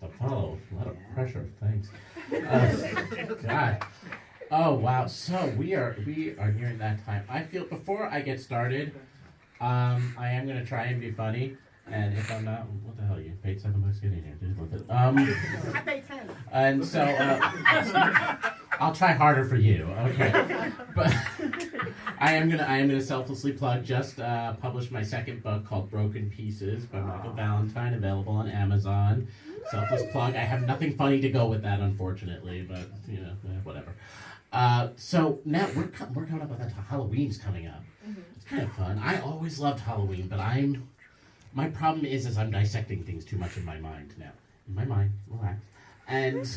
next up. Oh, a lot of pressure. Thanks. God. Oh wow. So we are nearing that time. I feel before I get started, I am gonna try and be funny. And if I'm not, what the hell? You paid $7 to get in here. Dude, look at I paid 10. And so I'll try harder for you. Okay. But I am gonna selflessly plug. Just published my second book called Broken Pieces by Michael Valentine, available on Amazon. Selfless plug. I have nothing funny to go with that, unfortunately, but you know, whatever. So now we're coming up with that. Halloween's coming up. Mm-hmm. It's kind of fun. I always loved Halloween, but my problem is I'm dissecting things too much in my mind now. In my mind, relax. And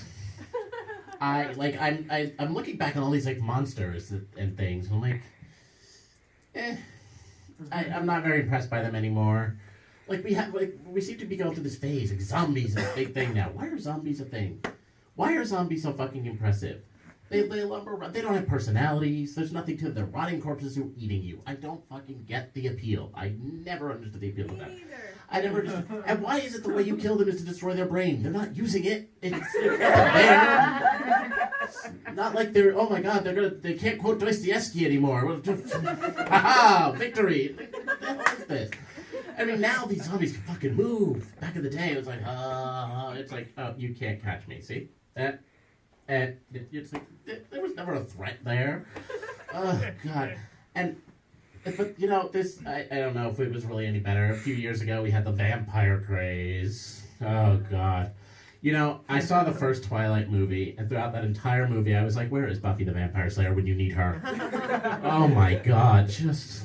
I'm looking back on all these like monsters and things, and I'm like, I'm not very impressed by them anymore. Like we seem to be going through this phase. Like zombies is a big thing now. Why are zombies a thing? Why are zombies so fucking impressive? They lumber around. They don't have personalities. There's nothing to them. They're rotting corpses who are eating you. I don't fucking get the appeal. I never understood the appeal of that. I never understood. And why is it the way you kill them is to destroy their brain? They're not using it. It's there. It's not like they're, oh my god, they can't quote Dostoevsky anymore. Haha, victory. What the hell is this? I mean, now these zombies can fucking move. Back in the day, it was like, oh, you can't catch me. See? And it's like, there was never a threat there. Oh, God. But, you know, I don't know if it was really any better. A few years ago, we had the vampire craze. Oh, God. You know, I saw the first Twilight movie, and throughout that entire movie, I was like, where is Buffy the Vampire Slayer when you need her? Oh, my God. Just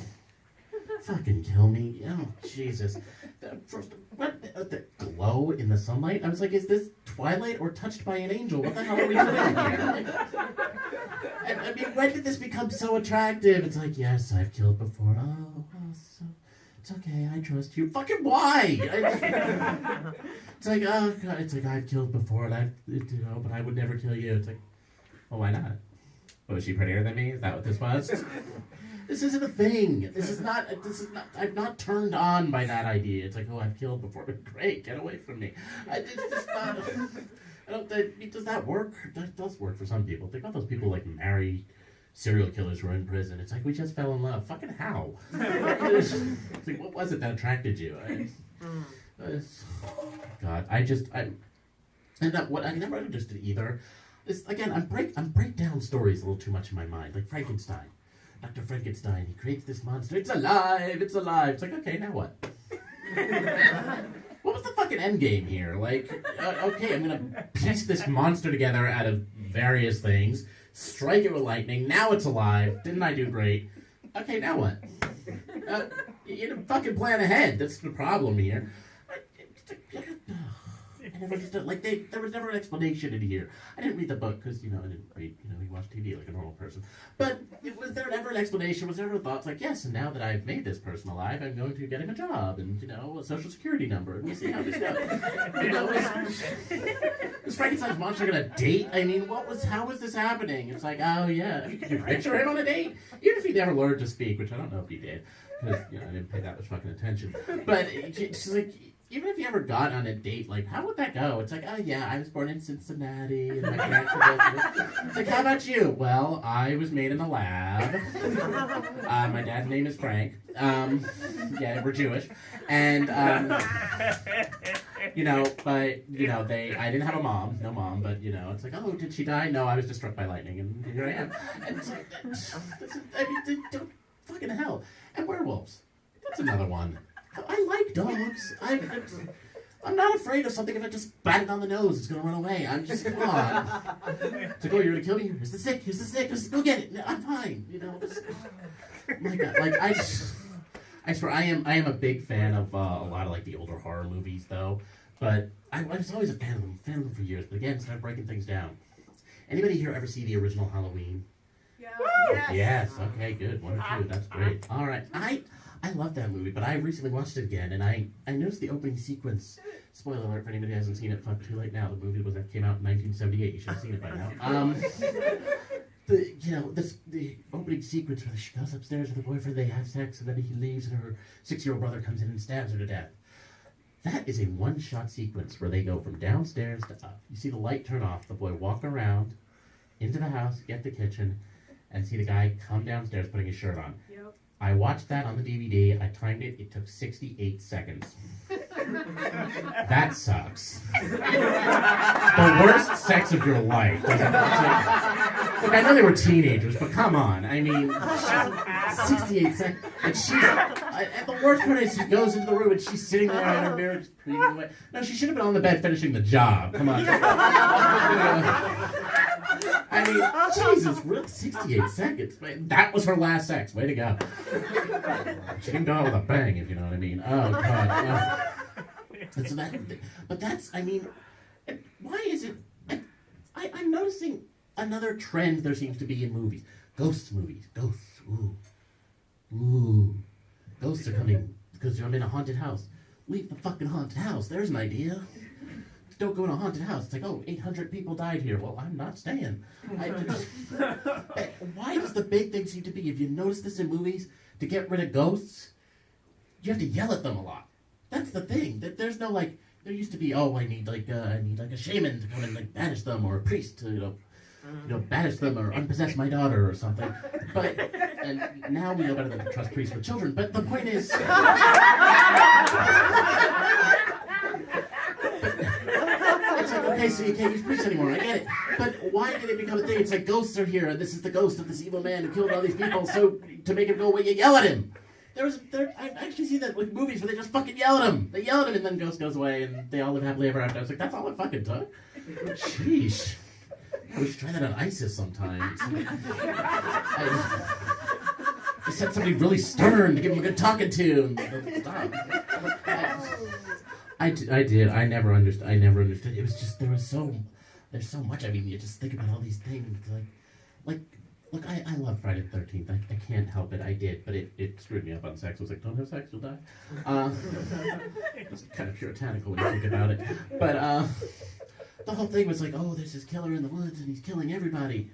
fucking kill me. Oh, Jesus. The glow in the sunlight? I was like, is this Twilight or Touched by an Angel? What the hell are we doing here? I mean, when did this become so attractive? It's like, yes, I've killed before. Oh, so it's okay, I trust you. Fucking why? It's like, oh, God, it's like, I've killed before, and but I would never kill you. It's like, well, why not? Was she prettier than me? Is that what this was? This isn't a thing. This is not, I'm not turned on by that idea. It's like, oh, I've killed before. Great, get away from me. It's just not, does that work? That does work for some people. Think about those people like marry serial killers who are in prison. It's like, we just fell in love. Fucking how? It's like, what was it that attracted you? God, I never understood either. Is again, I'm break down stories a little too much in my mind, like Frankenstein. Dr. Frankenstein, he creates this monster. It's alive! It's alive! It's like, okay, now what? What was the fucking end game here? Like, okay, I'm gonna piece this monster together out of various things, strike it with lightning, now it's alive. Didn't I do great? Okay, now what? You didn't fucking plan ahead. That's the problem here. I never understood. Like, there was never an explanation in here. I didn't read the book because, I didn't read, we watch TV like a normal person. But was there ever an explanation? Was there ever thoughts like, yes, and now that I've made this person alive, I'm going to get him a job and, a social security number, and we'll see how this goes. Is Frankenstein's monster going to date? I mean, how was this happening? It's like, oh, yeah. Could you picture him on a date? Even if he never learned to speak, which I don't know if he did, because, I didn't pay that much fucking attention. But it's like, even if you ever got on a date, like, how would that go? It's like, oh, yeah, I was born in Cincinnati, and my parents were both. It's like, how about you? Well, I was made in a lab. My dad's name is Frank. Yeah, we're Jewish. And, but, I didn't have a mom, no mom, but, it's like, oh, did she die? No, I was just struck by lightning, and here I am. And it's like, don't fucking hell. And werewolves. That's another one. I like dogs. I'm not afraid of something if I just bat it on the nose. It's going to run away. I'm just, come on. It's like, oh, you're going to kill me? Here's the stick. Just go get it. No, I'm fine. My God. Like, I swear, I am a big fan of a lot of, like, the older horror movies, though. But I was always a fan of them for years. But again, started breaking things down. Anybody here ever see the original Halloween? Yeah. Yes. Okay, good. 1 or 2. That's great. All right. I love that movie, but I recently watched it again, and I noticed the opening sequence. Spoiler alert for anybody who hasn't seen it. Fuck, too late now. The movie came out in 1978. You should have seen it by now. The opening sequence where she goes upstairs with her boyfriend, they have sex, and then he leaves, and her 6-year-old brother comes in and stabs her to death. That is a one-shot sequence where they go from downstairs to up. You see the light turn off, the boy walk around into the house, get the kitchen, and see the guy come downstairs putting his shirt on. Yep. I watched that on the DVD. I timed it. It took 68 seconds. That sucks. The worst sex of your life. Look, I know they were teenagers, but come on. I mean, 68 seconds. And and the worst part is she goes into the room and she's sitting there in her mirror just breathing away. No, she should have been on the bed finishing the job. Come on. I mean, Jesus, really? 68 seconds? Man, that was her last sex. Way to go. She didn't go out with a bang, if you know what I mean. Oh, God. So but that's, I mean, why is it, I'm noticing another trend there seems to be in movies. Ghosts movies. Ghosts. Ooh. Ooh. Ghosts are coming because I'm in a haunted house. Leave the fucking haunted house. There's an idea. Don't go in a haunted house. It's like, oh, 800 people died here. Well, I'm not staying. Why does the big thing seem to be, if you notice this in movies, to get rid of ghosts, you have to yell at them a lot. That's the thing. That there's no like. There used to be, oh, I need like a shaman to come and like banish them, or a priest to banish them or unpossess my daughter or something. But and now we know better than to trust priests with children. But the point is. It's like, okay, so you can't use priests anymore. I get it. But why did it become a thing? It's like ghosts are here, and this is the ghost of this evil man who killed all these people. So to make him go away, you yell at him. I've actually seen that with movies where they just fucking yell at him. They yell at him, and then ghost goes away, and they all live happily ever after. I was like, that's all it fucking took. Sheesh. We should try that on ISIS sometimes. I said somebody really stern to give him a good talking to. And stop. I did. I never understood. It was just there's so much. I mean, you just think about all these things. Look, I love Friday the 13th. I can't help it. I did, but it screwed me up on sex. I was like, don't have sex, you'll die. It's kind of puritanical when you think about it. But the whole thing was like, oh, there's this killer in the woods and he's killing everybody.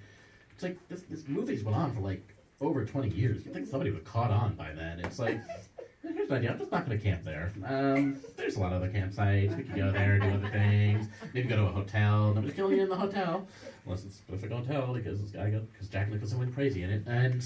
It's like this movie's went on for like over 20 years. You'd think somebody would have caught on by then. It's like, here's an idea. I'm just not going to camp there. There's a lot of other campsites. We could go there, do other things. Maybe go to a hotel. Nobody's killing you in the hotel. Unless it's a perfect hotel because because Jack Nicholson went crazy in it. And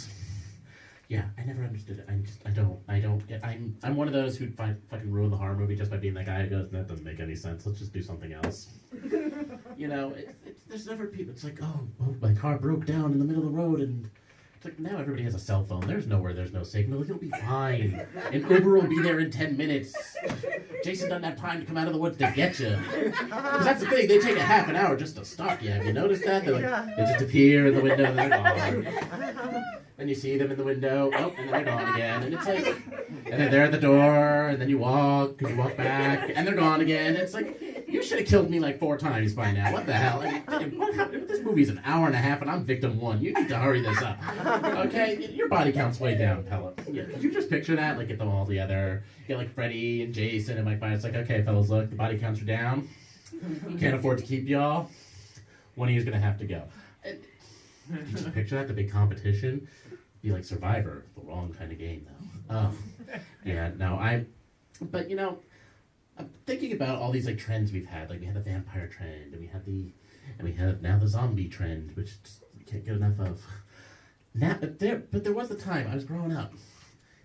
yeah, I never understood it. I don't get. I'm one of those who'd fucking ruin the horror movie just by being that guy who goes, that doesn't make any sense. Let's just do something else. There's never people. It's like, oh, my car broke down in the middle of the road and. It's like, now everybody has a cell phone. There's nowhere there's no signal. It'll be fine. And Uber will be there in 10 minutes. Jason doesn't have time to come out of the woods to get you. Because that's the thing. They take a half an hour just to stalk you. Have you noticed that? They just appear in the window and they're gone. Then you see them in the window. Oh, and then they're gone again. And it's like, and then they're at the door. And then you walk back. And they're gone again. It's like, you should have killed me like 4 times by now. What the hell? What happened? This movie's an hour and a half and I'm victim 1. You need to hurry this up. Okay? Your body count's way down, fella. Yeah, could you just picture that? Like, get them all together. Get like Freddy and Jason and Mike Myers. It's like, okay, fellas, look, the body counts are down. Can't afford to keep y'all. One of you's gonna have to go. And, could you just picture that? The big competition? Be like Survivor. The wrong kind of game, though. Yeah, no, but I'm thinking about all these like trends we've had. Like we had the vampire trend, and we have now the zombie trend, which just can't get enough of. Now, but there was the time I was growing up.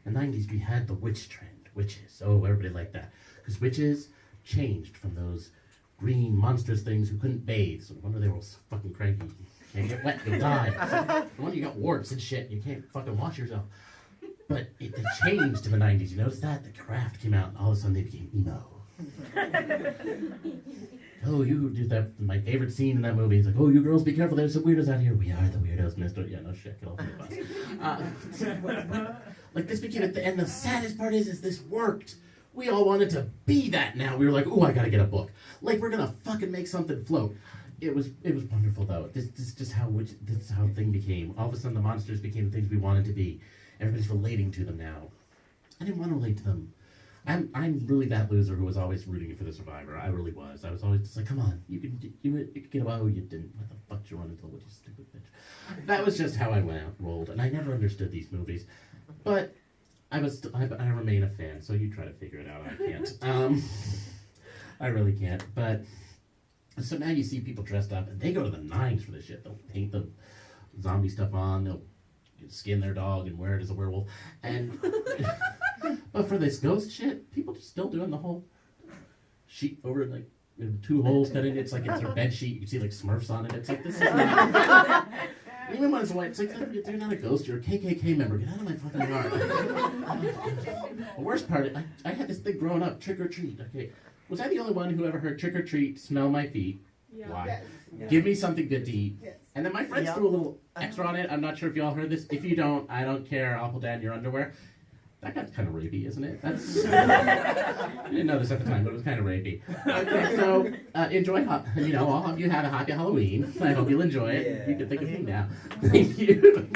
In the 90s, we had the witch trend. Witches. Oh, everybody liked that because witches changed from those green monstrous things who couldn't bathe. So no wonder they were all so fucking cranky. You can't get wet, you'll die. No wonder you got warts and shit. You can't fucking wash yourself. But they changed in the 90s. You notice that? The craft came out, and all of a sudden they became emo. Oh, you did that. My favorite scene in that movie is like, oh, you girls, be careful. There's some weirdos out here. We are the weirdos, mister. Yeah, no shit. Get off the bus. Like, this became at the end. The saddest part is this worked. We all wanted to be that now. We were like, oh, I gotta get a book. Like, we're gonna fucking make something float. It was wonderful, though. This is just how the thing became. All of a sudden, the monsters became the things we wanted to be. Everybody's relating to them now. I didn't want to relate to them. I'm really that loser who was always rooting for the survivor. I really was. I was always just like, come on, you can do it. You can get away. Oh, you didn't. What the fuck you wanted to do, you stupid bitch? That was just how I rolled, and I never understood these movies. But I remain a fan, so you try to figure it out. I can't. I really can't. But so now you see people dressed up, and they go to the nines for this shit. They'll paint the zombie stuff on. They'll skin their dog and wear it as a werewolf. And but for this ghost shit, people just still doing the whole sheet over like 2 holes cut in. It's like it's a bed sheet. You can see like Smurfs on it. It's like this is not, even when it's white, it's like they're not a ghost. You're a KKK member. Get out of my fucking yard. The worst part, I had this thing growing up. Trick or treat. Okay, was I the only one who ever heard trick or treat? Smell my feet. Yeah. Why? Yes. Yeah. Give me something good to eat. Yes. And then my friends threw a little extra on it. I'm not sure if y'all heard this. If you don't, I don't care. I'll pull down your underwear. That got kind of rapey, isn't it? That's I didn't know this at the time, but it was kind of rapey. Okay, so enjoy. All of you have a happy Halloween. I hope you'll enjoy it. Yeah. You can think of me now. Thank you.